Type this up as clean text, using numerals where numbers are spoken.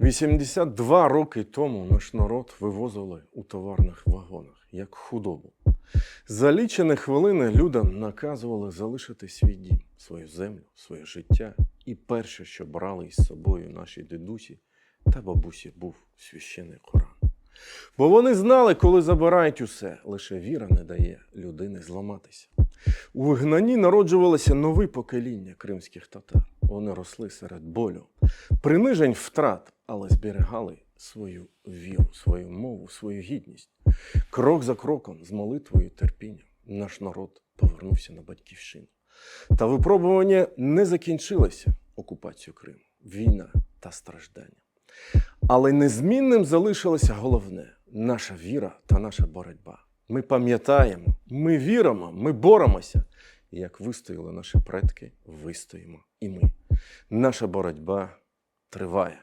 82 роки тому наш народ вивозили у товарних вагонах, як худобу. За лічені хвилини людям наказували залишити свій дім, свою землю, своє життя. І перше, що брали із собою наші дідусі та бабусі, був священний Коран. Бо вони знали, коли забирають усе, лише віра не дає людини зламатися. У вигнанні народжувалося нове покоління кримських татар. Вони росли серед болю, принижень, втрат, але зберігали свою віру, свою мову, свою гідність. Крок за кроком, з молитвою і терпінням, наш народ повернувся на батьківщину. Та випробування не закінчилося окупацією Криму, війна та страждання. Але незмінним залишилося головне – наша віра та наша боротьба. Ми пам'ятаємо, ми віримо, ми боремося. І як вистояли наші предки, вистоїмо і ми. Наша боротьба триває.